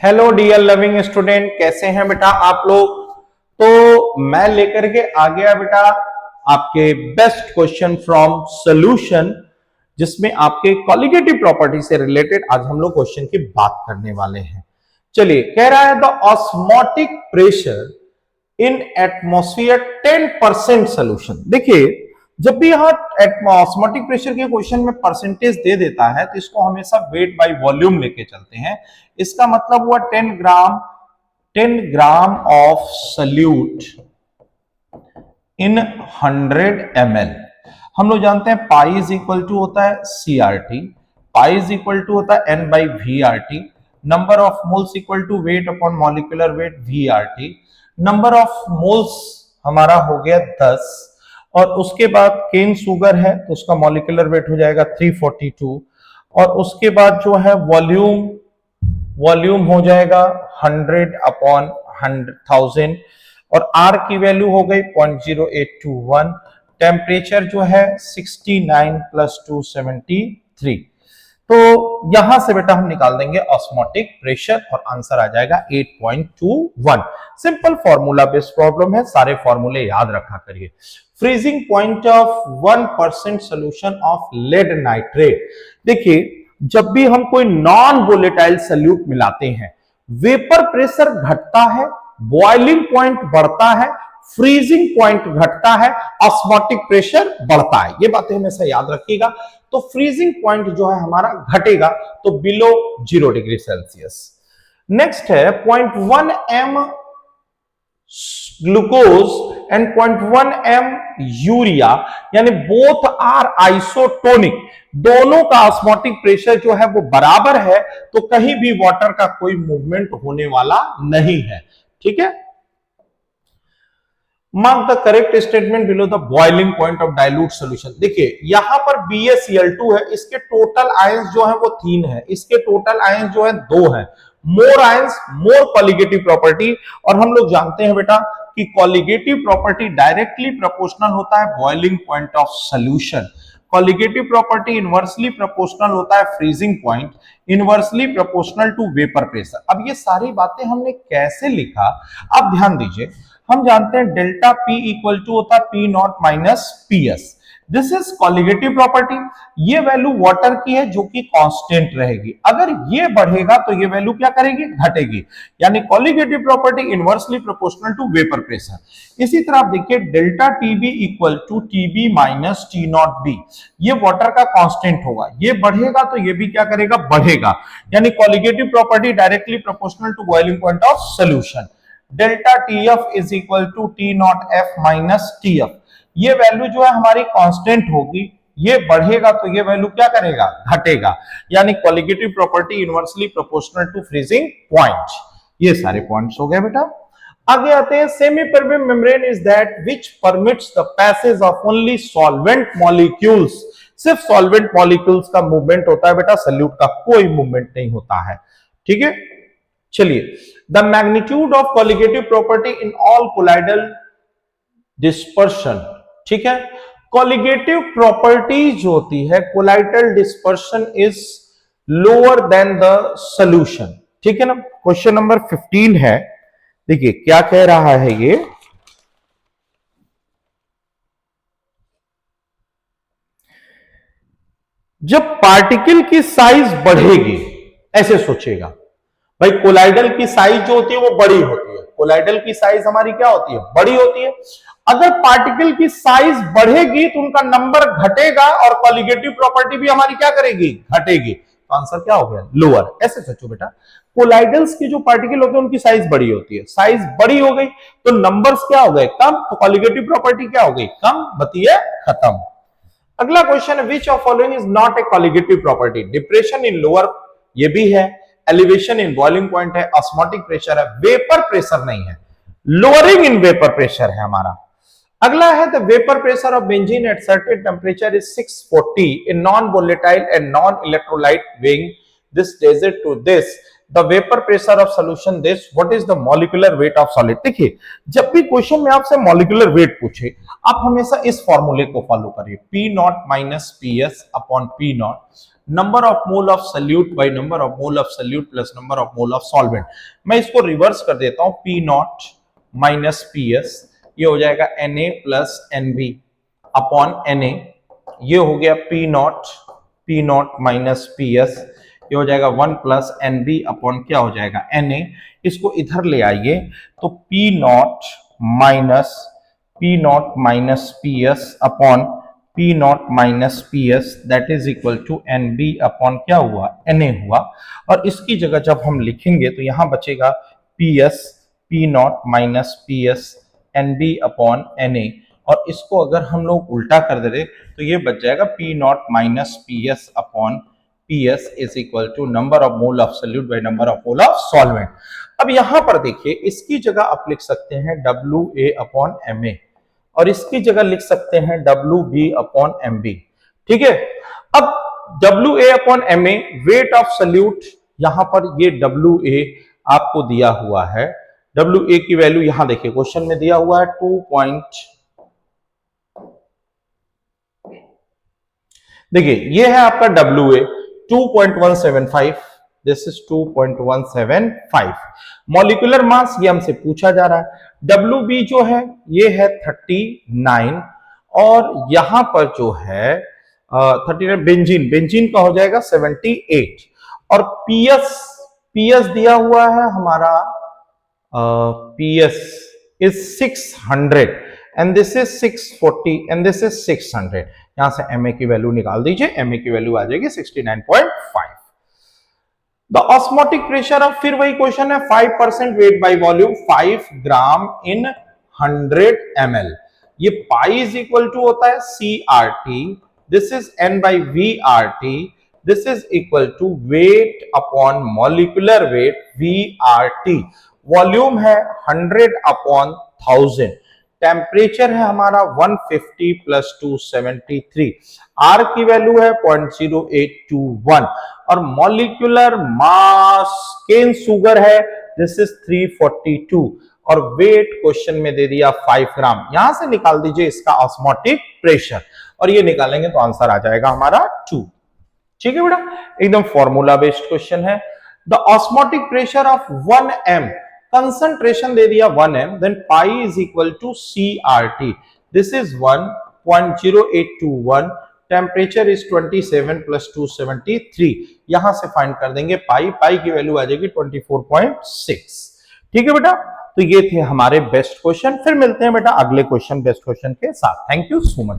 Hello dear loving student, कैसे हैं बेटा आप लोग। तो मैं लेकर के आ गया बेटा आपके बेस्ट क्वेश्चन फ्रॉम सॉल्यूशन, जिसमें आपके कॉलिगेटिव प्रॉपर्टी से रिलेटेड आज हम लोग क्वेश्चन की बात करने वाले हैं। चलिए, कह रहा है the osmotic pressure in atmosphere 10% solution. देखिए, जब भी यहाँ ऑस्मोटिक प्रेशर के क्वेश्चन में परसेंटेज दे देता है तो इसको हमेशा वेट बाय वॉल्यूम लेके चलते हैं। इसका मतलब हुआ 10 gram of solute in 100 ml। हम लोग जानते हैं पाई इज इक्वल टू होता है CRT, pi is equal to होता है N by VRT, number of moles equal to weight upon molecular weight VRT। Number of moles हमारा हो गया 10, और उसके बाद केन शुगर है तो उसका मॉलिक्यूलर वेट हो जाएगा 342, और उसके बाद जो है वॉल्यूम हो जाएगा 100 अपॉन 1000, और R की वैल्यू हो गई 0.0821। टेम्परेचर जो है 69 प्लस 273। तो यहां से बेटा हम निकाल देंगे ऑस्मोटिक प्रेशर और आंसर आ जाएगा 8.21। सिंपल फॉर्मूला बेस्ड प्रॉब्लम है, सारे फॉर्मूले याद रखा करिए। Freezing point of 1% solution of lead nitrate. देखिए, जब भी हम कोई नॉन वोलेटाइल सल्यूट मिलाते हैं, वेपर प्रेशर घटता है, बॉइलिंग पॉइंट बढ़ता है, फ्रीजिंग पॉइंट घटता है, ऑस्मोटिक प्रेशर बढ़ता है। ये बातें हमेशा याद रखिएगा। तो फ्रीजिंग पॉइंट जो है हमारा घटेगा तो बिलो 0 डिग्री सेल्सियस। नेक्स्ट है 0.1 m glucose and 0.1 m urea, यानी बोथ आर आइसोटोनिक। दोनों का ऑस्मोटिक प्रेशर जो है वो बराबर है, तो कहीं भी वाटर का कोई मूवमेंट होने वाला नहीं है। ठीक है। Mark the correct statement below the boiling point of dilute solution. देखिए, यहां पर BaCl2 है, इसके टोटल आयंस जो है वो 3 है, इसके टोटल आयंस जो है 2 है। मोर आयंस मोर कॉलिगेटिव प्रॉपर्टी, और हम लोग जानते हैं बेटा कि कॉलिगेटिव प्रॉपर्टी डायरेक्टली प्रोपोर्शनल होता है boiling point of solution. Colligative property inversely proportional होता है freezing point, inversely proportional to vapour pressure. अब ये सारी बातें हमने कैसे लिखा, अब ध्यान दीजिए। हम जानते हैं डेल्टा P इक्वल टू होता है P not minus PS। This is colligative property. ये वैल्यू वाटर की है जो कि कांस्टेंट रहेगी। अगर ये बढ़ेगा तो ये वैल्यू क्या करेगी, घटेगी। यानी colligative property inversely proportional to vapour pressure. इसी तरह आप देखिए delta TB equal to TB minus T naught B। ये वाटर का कांस्टेंट होगा, ये बढ़ेगा तो ये भी क्या करेगा, बढ़ेगा। यानी colligative property directly proportional to boiling point of solution. Delta TF is equal to T naught F minus TF। ये वैल्यू जो है हमारी कांस्टेंट होगी, ये बढ़ेगा तो ये वैल्यू क्या करेगा, घटेगा। यानी colligative property inversely proportional to freezing point. ये सारे पॉइंट्स हो गए बेटा। आगे आते हैं semi permeable membrane is that which permits the passage of only solvent molecules. सिर्फ सॉल्वेंट मॉलिक्यूल्स का मूवमेंट होता है बेटा, सल्यूट का कोई मूवमेंट नहीं होता है। ठीक है। चलिए, the magnitude of colligative property in all colloidal dispersion. ठीक है। कॉलिगेटिव प्रॉपर्टी जो होती है colloidal dispersion is lower than the solution. ठीक है ना। क्वेश्चन नंबर 15 है। देखिए क्या कह रहा है ये, जब पार्टिकल की साइज बढ़ेगी, ऐसे सोचेगा भाई, कोलाइडल की साइज जो होती है वो बड़ी होती है। कोलाइडल की साइज हमारी क्या होती है, बड़ी होती है। अगर पार्टिकल की साइज बढ़ेगी तो उनका नंबर घटेगा और कॉलिगेटिव प्रॉपर्टी भी हमारी क्या करेगी, घटेगी। तो आंसर क्या हो गया, लोअर। ऐसे सोचो बेटा, कोलाइडल्स की जो पार्टिकल होते हैं उनकी साइज बड़ी होती है, साइज बड़ी हो गई तो नंबर्स क्या हो गए, कम, तो कॉलिगेटिव प्रॉपर्टी क्या हो गई, कम, बतिए खत्म। अगला क्वेश्चन है, which of following is not a colligative property. Depression in lower, ये भी है। एलिवेशन इन बॉइलिंग पॉइंट है। ऑस्मोटिक प्रेशर है। वेपर प्रेशर नहीं है। लोअरिंग इन वेपर प्रेशर है हमारा। अगला है the vapour pressure of benzene at certain temperature is 640 in non volatile and non electrolyte weighing this desert to this. The vapour pressure of solution this, what is the molecular weight of solid. देखिए जब भी question में आपसे molecular weight पूछे, आप हमेशा इस फॉर्मूले को फॉलो करिए, P naught minus P S upon P naught, number of mole of solute by number of mole of solute plus number of mole of solvent. मैं इसको रिवर्स कर देता हूं, P naught minus P S, ये हो जाएगा Na plus NB upon Na, ये हो गया P naught minus P S, ये हो जाएगा 1 प्लस एनबी अपॉन क्या हो जाएगा Na। इसको इधर ले आइए तो P naught minus P S upon P naught minus P S that is equal to NB upon क्या हुआ Na हुआ। और इसकी जगह जब हम लिखेंगे तो यहां बचेगा P S P naught minus P S NB upon Na, और इसको अगर हम लोग उल्टा कर दे तो ये बच जाएगा P naught minus P S upon P S is equal to number of mole of solute by number of mole of solvent. अब यहां पर देखिए इसकी जगह आप लिख सकते हैं WA अपॉन MA, और इसकी जगह लिख सकते हैं WB अपॉन MB। ठीक है, अब WA upon MA weight of solute, यहां पर ये WA आपको दिया हुआ है, WA की वैल्यू यहां देखिए क्वेश्चन में दिया हुआ है 2. देखिए ये है आपका WA 2.175, this is 2.175। Molecular mass ये हमसे पूछा जा रहा है, WB जो है ये है 39, और यहां पर जो है 39 बेंजीन का हो जाएगा 78, और PS दिया हुआ है हमारा PS is 600 and this is 640 and this is 600। यहां से MA की वैल्यू निकाल दीजिए, MA की वैल्यू आ जाएगी 69.5। द ऑस्मोटिक प्रेशर ऑफ, फिर वही क्वेश्चन है, 5% weight by volume 5 gram in 100 ml। ये पाई इज इक्वल टू होता है CRT, this is N by VRT, this is equal to weight upon molecular weight VRT। Volume है 100 upon 1000, temperature है हमारा 150 plus 273, are की वैल्यू है 0.0821, और मॉलिक्यूलर मास केन शुगर है दिस इज 342, और वेट क्वेश्चन में दे दिया 5 ग्राम। यहां से निकाल दीजिए इसका ऑस्मोटिक प्रेशर, और ये निकालेंगे तो आंसर आ जाएगा हमारा 2। ठीक है बेटा, एकदम फॉर्मूला बेस्ड क्वेश्चन है। The osmotic pressure of 1 m, concentration दे दिया 1 m, then pi is equal to CRT, this is 1.0821, temperature is 27 plus 273। यहां से फाइंड कर देंगे पाई की वैल्यू आ जाएगी 24.6। ठीक है बेटा, तो ये थे हमारे बेस्ट क्वेश्चन। फिर मिलते हैं बेटा अगले क्वेश्चन बेस्ट क्वेश्चन के साथ। Thank you so much.